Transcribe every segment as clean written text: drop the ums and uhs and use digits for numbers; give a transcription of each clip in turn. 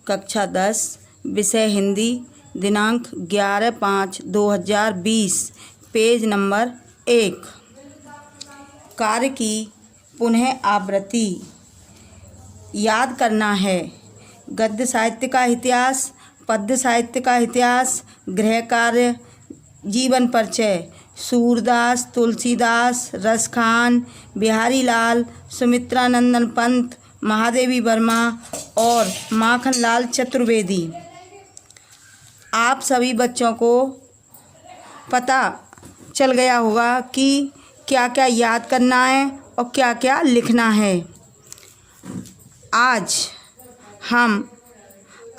कक्षा 10 विषय हिंदी, दिनांक 11/5/2020, पेज नंबर 1। कार्य की पुनः आवृत्ति याद करना है। गद्य साहित्य का इतिहास, पद्य साहित्य का इतिहास, गृह कार्य, जीवन परिचय। सूरदास, तुलसीदास, रसखान, बिहारी लाल, सुमित्रानंदन पंत, महादेवी वर्मा और माखनलाल चतुर्वेदी। आप सभी बच्चों को पता चल गया होगा कि क्या क्या याद करना है और क्या क्या लिखना है। आज हम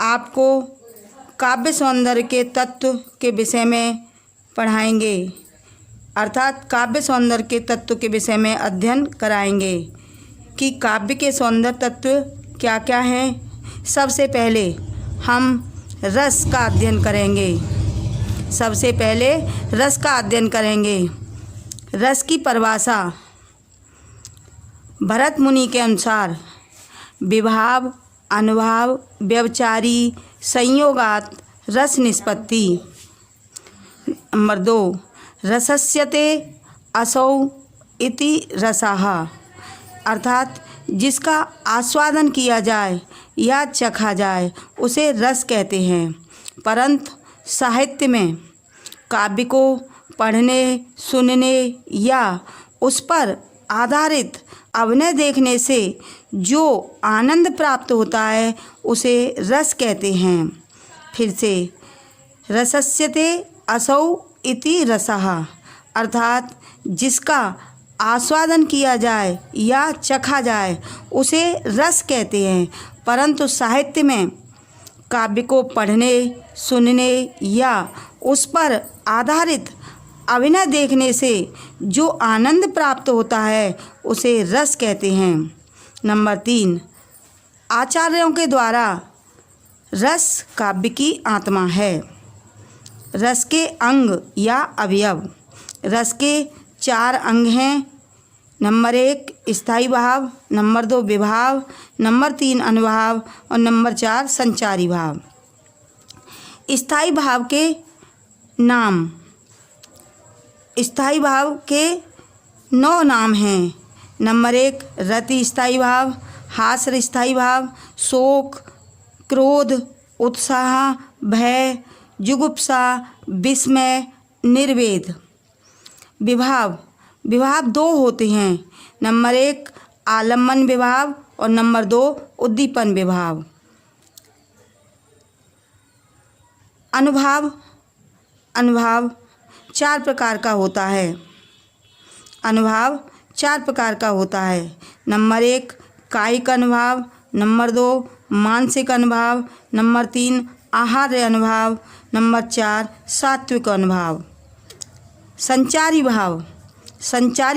आपको काव्य सौंदर्य के तत्व के विषय में पढ़ाएंगे, अर्थात काव्य सौंदर्य के तत्व के विषय में अध्ययन कराएंगे कि काव्य के सौंदर्य तत्व क्या क्या हैं। सबसे पहले हम रस का अध्ययन करेंगे। रस की परिभाषा भरत मुनि के अनुसार विभाव, अनुभाव, व्यभिचारी, संयोगात् रस निष्पत्ति। नंबर 2, रसस्यते असौ इति रसः, अर्थात जिसका आस्वादन किया जाए या चखा जाए उसे रस कहते हैं। परंतु साहित्य में काव्य को पढ़ने, सुनने या उस पर आधारित अभिनय देखने से जो आनंद प्राप्त होता है उसे रस कहते हैं। फिर से, रसस्यते असौ इति रसः, अर्थात जिसका आस्वादन किया जाए या चखा जाए उसे रस कहते हैं। परंतु साहित्य में काव्य को पढ़ने, सुनने या उस पर आधारित अभिनय देखने से जो आनंद प्राप्त होता है उसे रस कहते हैं। नंबर 3, आचार्यों के द्वारा रस काव्य की आत्मा है। रस के अंग या अवयव। रस के 4 अंग हैं। नंबर 1 स्थायी भाव, नंबर 2 विभाव, नंबर 3 अनुभाव और नंबर 4 संचारी भाव। स्थायी भाव के नाम। स्थायी भाव के 9 नाम हैं। नंबर 1 रति स्थायी भाव, हास्य स्थायी भाव, शोक, क्रोध, उत्साह, भय, जुगुप्सा, विस्मय, निर्वेद। विभाव 2 होते हैं। नंबर 1 आलम्बन विभाव और नंबर 2 उद्दीपन विभाव। अनुभाव 4 प्रकार का होता है। अनुभाव 4 प्रकार का होता है। नंबर 1 कायिक अनुभाव, नंबर 2 मानसिक अनुभाव, नंबर 3 आहार्य अनुभाव, नंबर 4 सात्विक अनुभाव। संचारी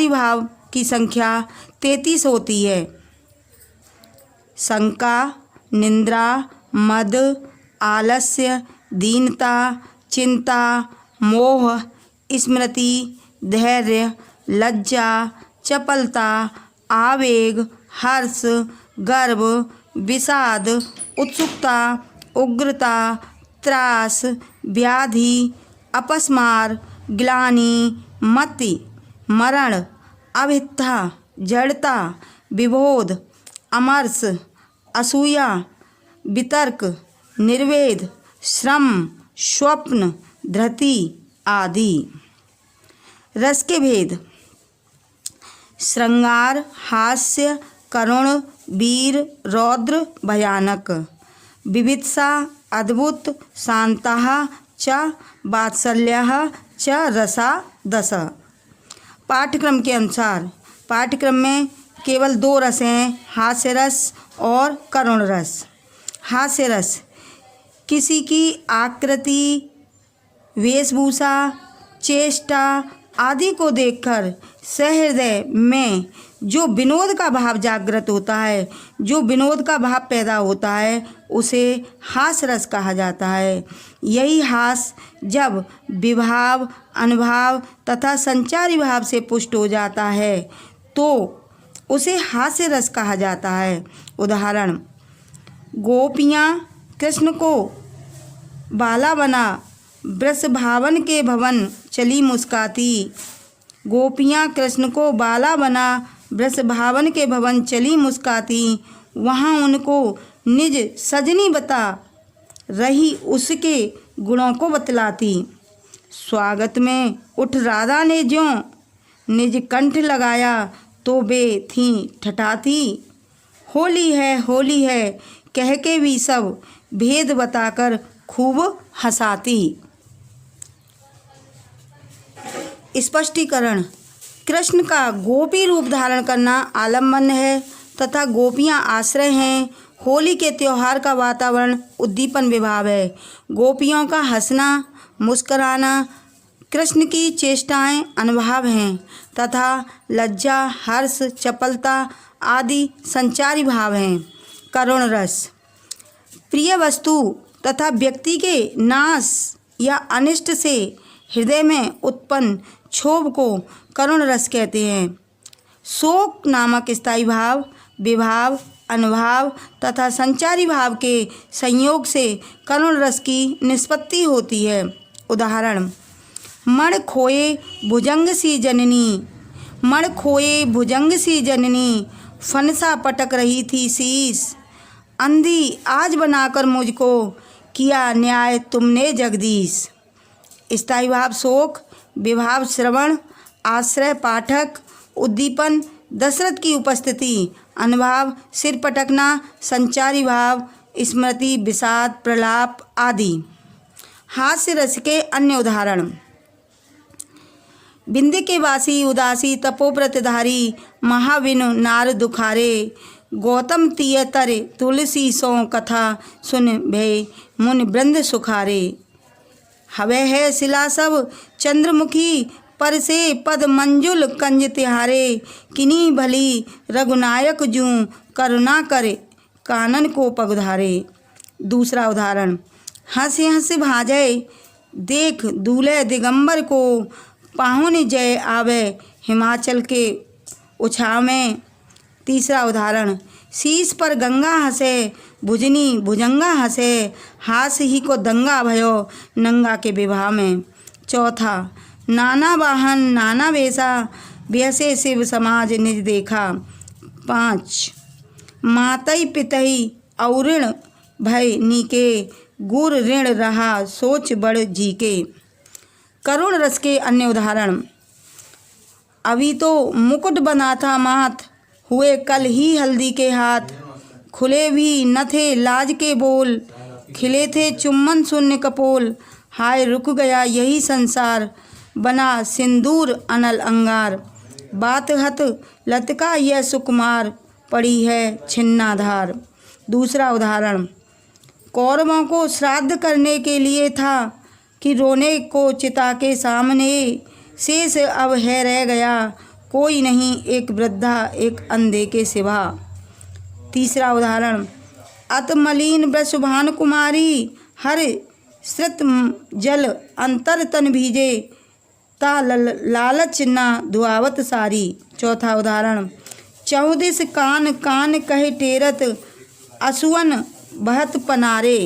भाव की संख्या 33 होती है। शंका, निंद्रा, मद, आलस्य, दीनता, चिंता, मोह, स्मृति, धैर्य, लज्जा, चपलता, आवेग, हर्ष, गर्व, विषाद, उत्सुकता, उग्रता, त्रास, व्याधि, अपस्मार, ग्लानि, मति, मरण, अभित्था, जड़ता, विबोध, अमर्ष, असूया, वितर्क, निर्वेद, श्रम, स्वप्न, धृति आदि। रस के भेद। श्रृंगार, हास्य, करुण, वीर, रौद्र, भयानक। विवित्सा, अद्भुत, शान्तः च वात्सल्यः च रसा दश। पाठ्यक्रम के अनुसार पाठ्यक्रम में केवल 2 रस हैं, हास्य रस और करुण रस। हास्य रस किसी की आकृति, वेशभूषा, चेष्टा आदि को देखकर सहृदय में जो विनोद का भाव जागृत होता है, जो विनोद का भाव पैदा होता है, उसे हास्य रस कहा जाता है। यही हास्य जब विभाव, अनुभाव तथा संचारी भाव से पुष्ट हो जाता है तो उसे हास्य रस कहा जाता है। उदाहरण, गोपियाँ कृष्ण को बाला बना वृष भावन के भवन चली मुस्काती। गोपियाँ कृष्ण को बाला बना वृष भावन के भवन चली मुस्काती। वहाँ उनको निज सजनी बता रही उसके गुणों को बतलाती। स्वागत में उठ राधा ने ज्यों निज कंठ लगाया तो वे थीं ठठाती। होली है कह के भी सब भेद बताकर खूब हंसाती। स्पष्टीकरण। कृष्ण का गोपी रूप धारण करना आलम्बन है तथा गोपियाँ आश्रय हैं। होली के त्यौहार का वातावरण उद्दीपन विभाव है। गोपियों का हंसना मुस्कराना कृष्ण की चेष्टाएं अनुभाव हैं तथा लज्जा हर्ष चपलता आदि संचारी भाव हैं। करुण रस प्रिय वस्तु तथा व्यक्ति के नाश या अनिष्ट से हृदय में उत्पन्न क्षोभ को करुण रस कहते हैं। शोक नामक स्थायी भाव विभाव अनुभाव तथा संचारी भाव के संयोग से करुण रस की निष्पत्ति होती है। उदाहरण। मण खोए भुजंग सी जननी, मण खोए भुजंग सी जननी, फनसा पटक रही थी शीश। अंधी आज बनाकर मुझको किया न्याय तुमने जगदीश। स्थायी भाव शोक विभाव श्रवण आश्रय पाठक उद्दीपन दशरथ की उपस्थिति अनुभाव सिर पटकना संचारी भाव स्मृति विषाद प्रलाप आदि। हास्य रस के अन्य उदाहरण। बिंदी के वासी उदासी तपोव्रतधारी महाविनु नार दुखारे। गौतम तीय तरे तुलसी सो कथा सुन भय मुनि वृंद सुखारे। हवे है शिला सब चंद्रमुखी पर से पद मंजुल कंज तिहारे। किनी भली रघुनायक जूं करुणा करे कानन को पगधारे। दूसरा उदाहरण। हंस हंस भाजय देख दूल्हे दिगंबर को। पाहुन जय आवे हिमाचल के उछाव में। तीसरा उदाहरण। शीश पर गंगा हंसे भुजनी भुजंगा हंसे। हास ही को दंगा भयो नंगा के विवाह में। चौथा। नाना वाहन नाना वेशा बेहसे शिव समाज निज देखा। 5 मातई पितई औऋण भय नीके। गुर ऋण रहा सोच बड़ जी के। करुण रस के अन्य उदाहरण। अभी तो मुकुट बना था माथ हुए कल ही हल्दी के हाथ। खुले भी न थे लाज के बोल खिले थे चुम्बन शून्य कपोल। हाय रुक गया यही संसार बना सिंदूर अनल अंगार। बात हत लतका यह सुकुमार पड़ी है छिन्नाधार। दूसरा उदाहरण। कौरवों को श्राद्ध करने के लिए था कि रोने को चिता के सामने। शेष अब है रह गया कोई नहीं एक वृद्धा एक अंधे के सिवा। तीसरा उदाहरण। अत मलिन वृषभान कुमारी हर श्रित जल अंतर तन भीजे। ता लालच ना दुआवत सारी। चौथा उदाहरण। 14 कान कान कहे टेरत असुवन बहत पनारे।